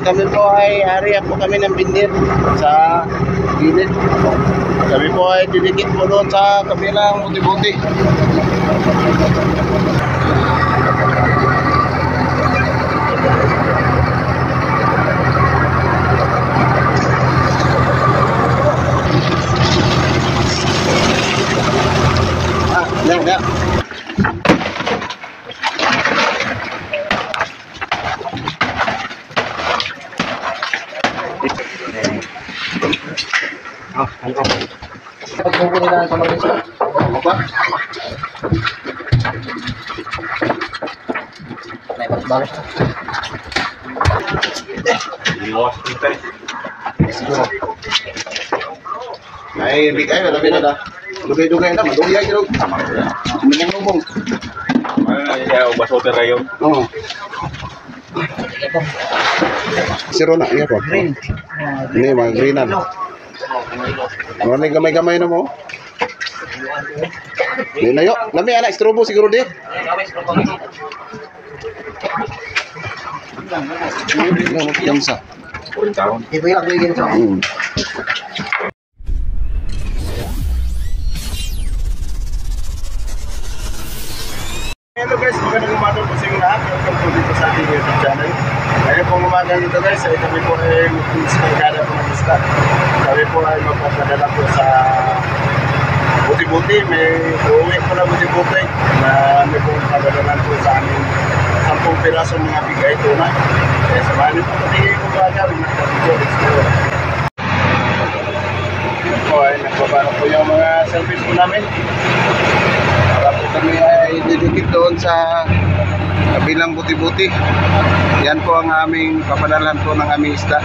kami po ay area po kami ng bindir sa gilid. Kami po ay didikit po doon sa kabilang buti-buti. Ya. Pagkukunin na sa mga isa. Apa? Bagus. Liwas kita. Ay, bigay na labi na da. Dugay-dugay na, madugay gid. Lumong-lumong. Ya ubas hotel rayon. Oo. Siro na, iya po. Green. Ini mga greenan. Ano gamay-gamay na mo? Di na yo. Lami anak strobo siguro di. Jamsa. Ibu yang beli gitu. Hello guys, magandang umaga po sa inyo lahat. Welcome po dito sa ating YouTube channel. Ngayon pong umaga dito guys, ay kami po ay magpapagkada po ng isda. Kami po ay magpapadala po sa buti-buti. May uwi po na buti-buti na may pong padalanan po sa aming 10 piraso mga bigay tuna. Kaya samahan niyo po patigay ko ba gawin na kami po explore. Yan po ay nagbabara po yung mga service po namin. Para po kami ay didikit doon sa kabilang buti-buti. Yan po ang aming papadalhan po ng aming isda.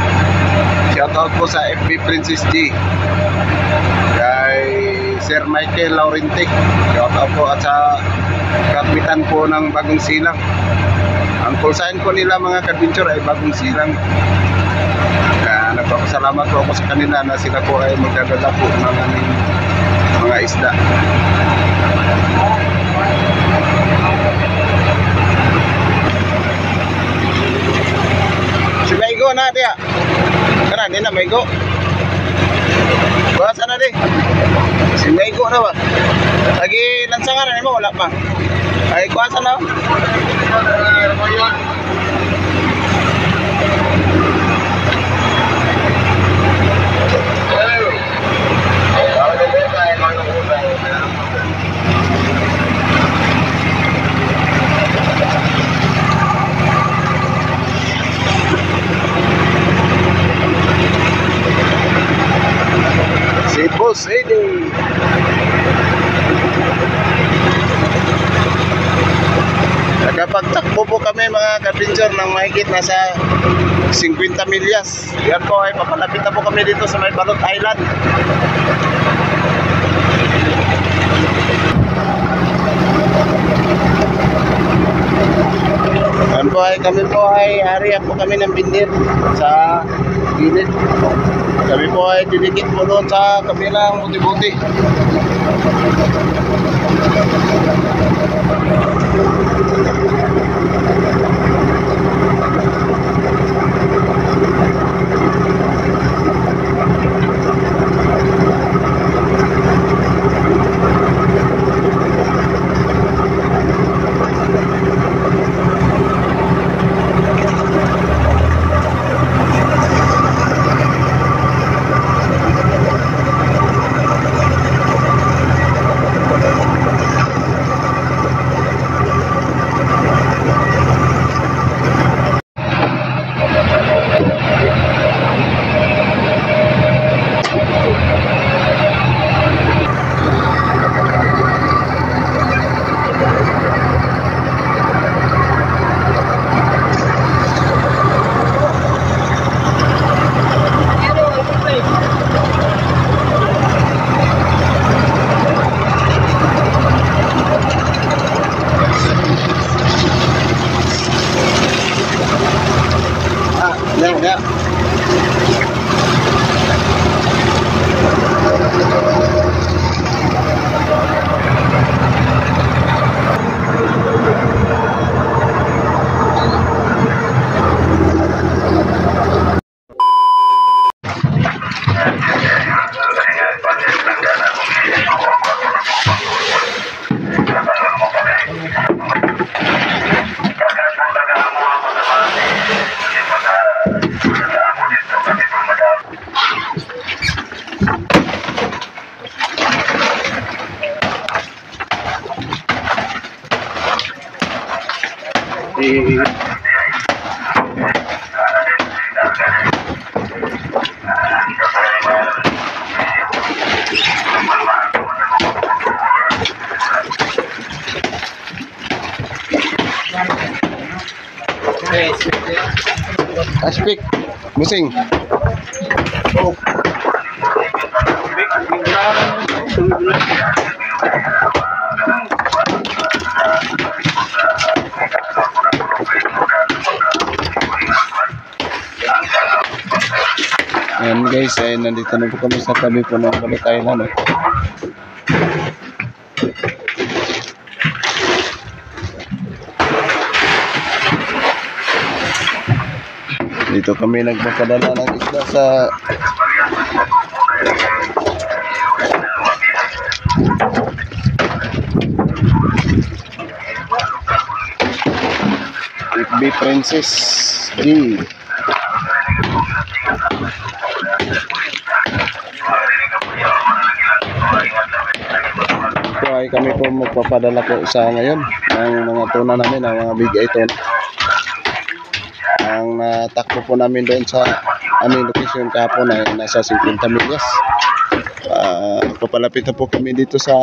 Shoutout po sa FB Princess G. Kay Sir Michael Laurente. Shoutout po at sa kapitan po ng Bagong Silang. Ang call sign po nila mga kadventure ay Bagong Silang. Nagpapasalamat po ako sa kanila na sila po ay magdadala po ng aming mga isda. Si Maigo na dia. Kana din na Maigo. Basa na di. Si Maigo na ba? Lagi lansangan na mo wala pa. Ay kuasa na. Si Boss Eddie. Nagpagtakbo po kami mga kadventure ng mahigit nasa 50 milyas. Yan po ay papalapit na po kami dito sa may Balot Island. Yan po ay kami po ay area po kami ng bindir sa gilid. Kami po ay didikit po doon sa kabilang buti-buti. Aspik, busing. Ayan guys, ay nandito na po kami sa tabi po ng Balot Island. Dito kami nagpapadala ng isda sa FB Princess G. Ito ay kami po magpapadala po sa ngayon ng mga tuna namin, ng mga big iton. Ang natakbo po namin doon sa aming location kahapon ay nasa 50 milyas. Papalapit na po kami dito sa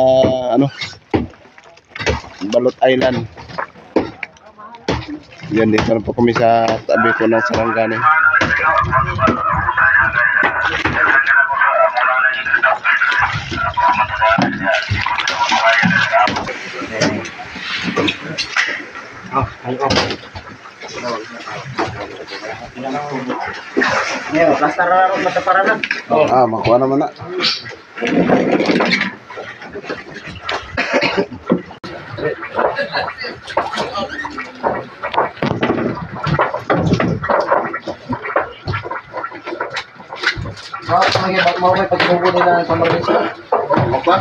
Balot Island. Yan, dito na po kami sa tabi po ng Sarangani. Plaster na rin mataparanan. Makuha naman na. Bakit mo may pagbubo nila sa Malaysia? Apa?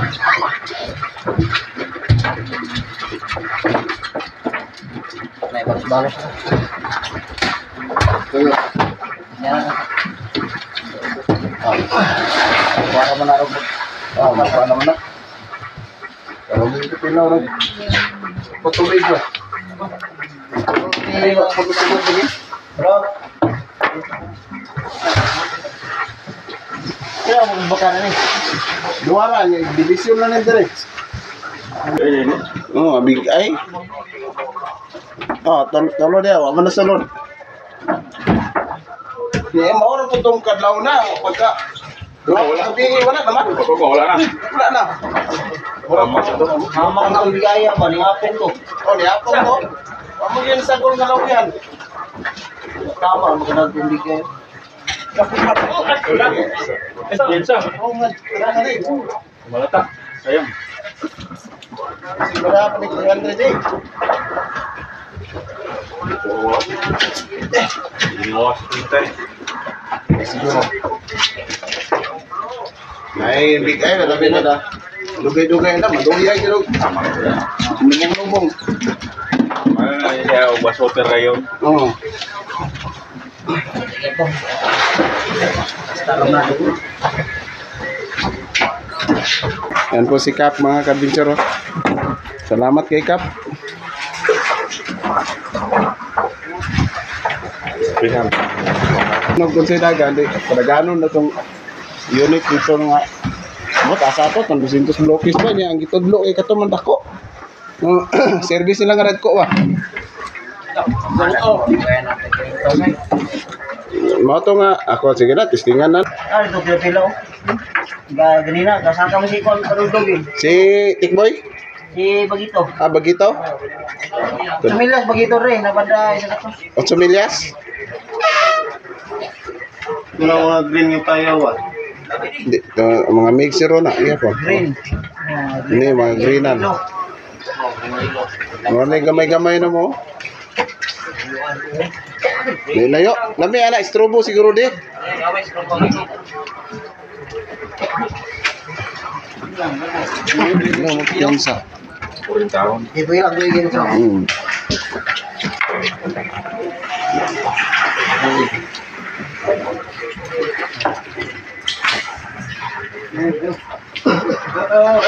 May balos-balos na. Yan. Kuha naman na rin. Makuha naman na. Pero dito pilaw rin. Patuloy ba? Hindi, pagbubo din. Bro. Kaya mo baka na ni. Duwara niya, division na nila direct. Big ay. Tolo dia, wa man salon. Ni mo ra po tong kadlaw na pagka wala naman. Wala na. Wala na. Mamang ang bigaya ba ni apong to? Ni apong to. Amo yan sa gol ngalaw yan. Tama mo kana ang bigaya. Jensa. Malata. Sayang. Siguro pa ni 300 eh. Lingawas kita. Siguro. Ay, big ay tapi na. Dugay-dugay na, maduyay gid. Lubong-lubong. Mana na siya ubas water rayon. Oo. Yan po si Kap, mga kabinsyero. Salamat kay Kap. Pihan. Nagkonsidagan, padaganon na itong unit dito nga. Asa to, 200 blokis pa niya. Ang gitudlo, kato man dako. Service nila nga nagko ba? Mo to nga, ako sige na, testingan na. Ito pila oh. Ganina, kasaka mo si Kon Parudog eh. Si Tikboy? Si Bagito. Bagito? Sumilas Bagito rin, nabanda isa na to. 8 milyas? Mga green yung tayo Hindi, mga mixero na, iya po. Green. Ini, mga greenan. Mga gamay-gamay na mo. Nilayo. Lami, anak, strobo siguro di. Ano, magpiyansa. 40 tahun. Ibu yang bigyan sa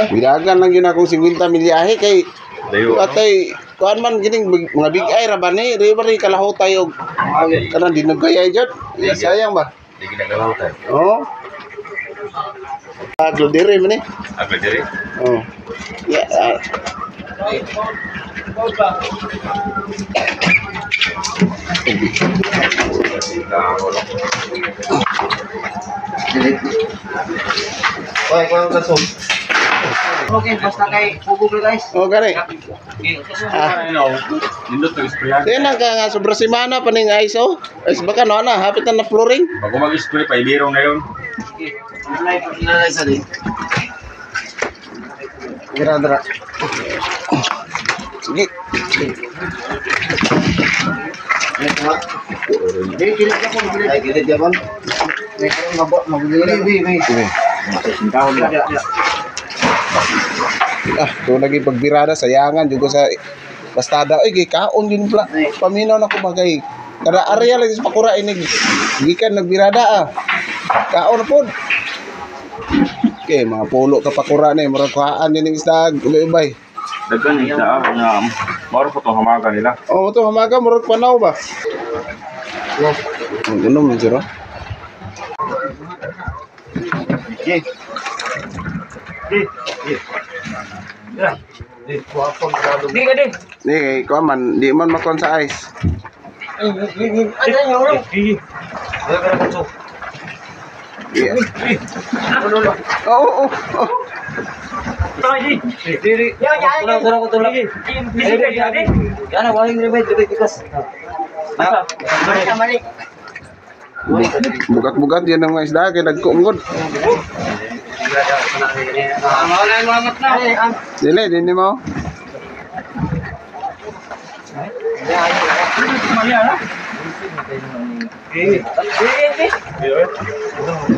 Bilagan lang yun akong 50 milyahe kay Layo. patay kuan man gining mga big eye ra ba ni river kalahotay og kanang dinugay jud. Sayang ba? Hindi ginagalaw tayo. Oh. Aglo dire man ni. Agad diri. Oh. Ya. Oy, kung kasog. Okay, basta kay pugo guys. Oh gani. Nindot na isprayan. Then ka nga sobra semana pa ning ISO. Is baka no na hapit na flooring. Bago mag-spray, paibiro ngayon. Nalay sa din. Dira. Sige. Dili kila ka ko dili. Ay gilid yaman. May mabot mabili. Sintaw nila. So lagi pagbirada sayangan juga sa bastada. Oy gikaon din pala. Paminaw na ko magay. Kada area lagi sa pakura ini gikan nagbirada Kaon pod. Okay, mga pulo ka pakura ni murag kuhaan din isda ubay-ubay. Dagan isda na maro po to hamaga nila. Oh, to hamaga murag panaw ba? Ano man sira? Ni ko man di man makon sa ice. Yeah. Oh. Bugat-bugat yan ang mga isda kaya nagkuungod. Dili mo.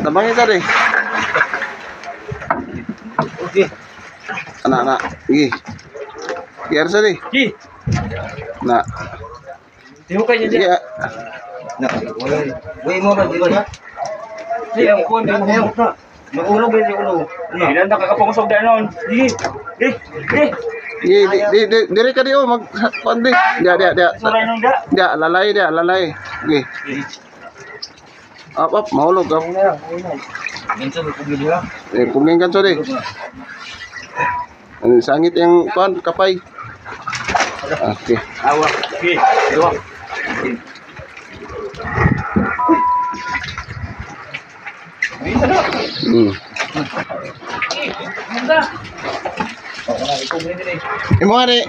Tabangin ka rin. Anak. Gigi. Biar sa rin. Nak. Timo kayo Iya. Wait mo ba dito na? Siya ko na mo. Maulog ba ulo? Ilan na kakapungusog dahil noon. Diri ka diyo mag pandi. Dia. Suray nung da. Dia lalay. Gigi. Up, mahulog ka. Minsan ko video. Pungin kan sorry. Sangit yang kuan kapay. Okay. Awak. Dua. Imo ari.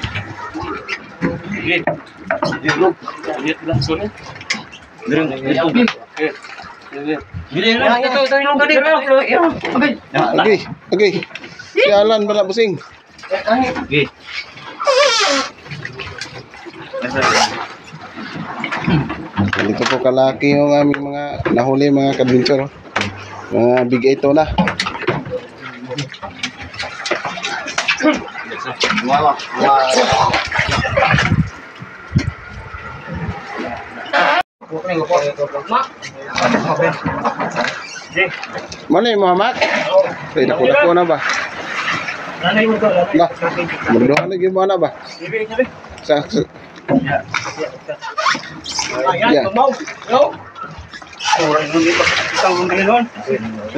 Okay. Jalan bala pusing. Dito po kalaki yung aming mga nahuli mga kadventure. Mga big ito na. Mana yung Muhammad? Ay, dako na ba? Lah, berdoa lagi mana ba? Ya.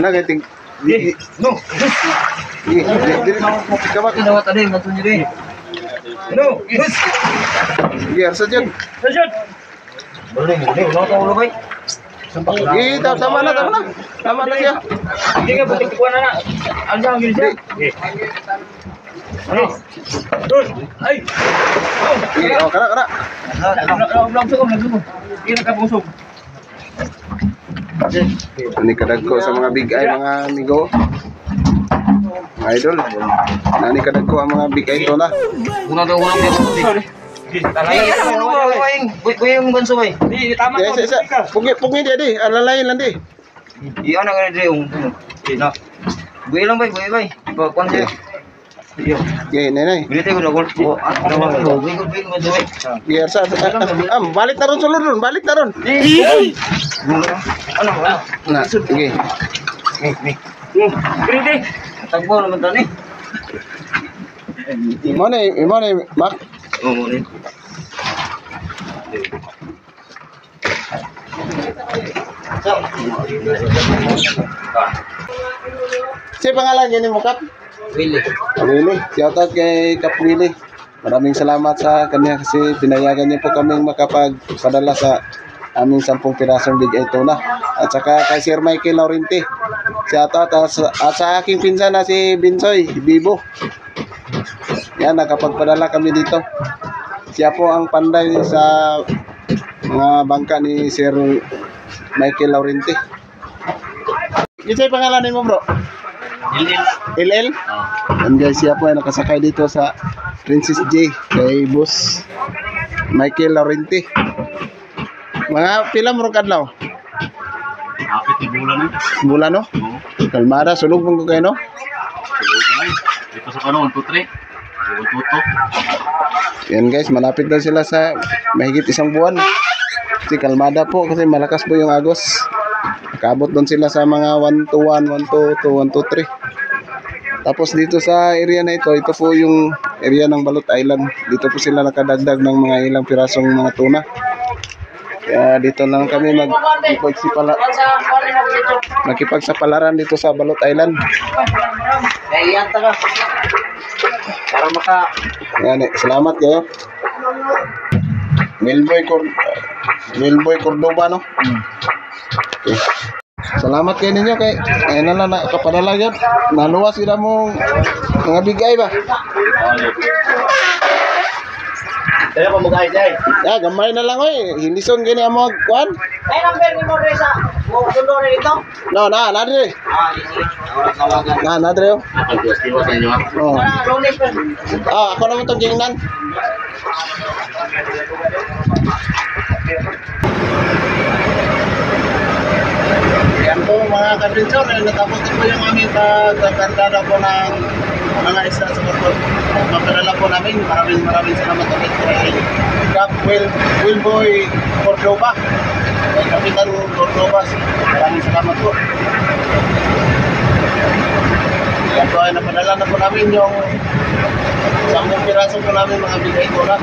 Nah, kating. No. Kamu Ano tadi matunya deh. No. Yes. biar saja. Boleh, no tahu baik. Kita sama na siya. Hindi ka butik ko na. Alja ngil siya. Ay. Oh, kana. Vlog ko. Ina ka busog. Ini kadagko sa mga big eye mga amigo. Mga idol. Nani kadagko ang mga big eye to na. Una dia. Yung banso bay. Di tama Ya, pungi dia di, alalay lang di. Iya na dia yung. Na. Buhay lang bay. Kuan siya. Iyo. Okay, nenay. Bilite ko dagol. Ano ba? Buhay ko bay. Biar sa balik na ron sulod ron, balik na ron. Ano? Na, sige. Bilite. Tagbo naman tani. Mo na, Mak. Oo, rin. Si pangalan niya ni mo, Kap? Willie. Willie. Shout out kay Kap Willie. Maraming salamat sa kanya kasi pinayagan niya po kaming makapagpadala sa aming 10 pirasong big eye tuna. At saka kay Sir Michael Laurenti. Shout out at sa aking pinsan na si Binsoy Bibo. Yan, nakapagpadala kami dito. Siya po ang panday sa mga bangka ni Sir Michael Laurenti. Ito yung pangalan mo, bro? LL? And guys, siya po ay nakasakay dito sa Princess J kay Boss Michael Laurenti. Mga pila mo kadlaw? Kapit ni bulan eh. Bulan no? Kalmada, sulog mong kayo no? Ito sa kanon, 2-3. Tuto. Yan guys, malapit na sila sa mahigit isang buwan. Kasi kalmada po kasi malakas po yung agos. Nakabot doon sila sa mga 1-1, 1-2, 1-3. Tapos dito sa area na ito po yung area ng Balot Island. Dito po sila nakadagdag ng mga ilang pirasong mga tuna. Kaya dito lang kami makipagsapalaran dito sa Balot Island. Ayan ta ka. Para maka Yan, salamat kayo. Wilboy Cordoba no? Okay. Salamat kayo ninyo kay ayun na lang nakapadala yun. Naluwas sila mong mga bigay ba? Kaya ko magay day. Ya, gamay na lang oy. Hinison gini amo kwan. Ay, number ni mo Reza. Mo dulo rin ito. No, na dire. Sige. Orang tawagan. Na dire. Pag-iwas sa inyo. Oh. Lunes pa. Ako naman tong gingnan. Yan po mga kabinson, natapos na po yung aming pagkakanda po ng mga isla sa Cordoba. Magpadala po namin, maraming salamat ulit kay Cap Wilboy Cordoba. Kay Kapitan Cordoba, maraming salamat po. Yan po ay napadala na po namin yung 10 piraso po namin mga bigay ko na.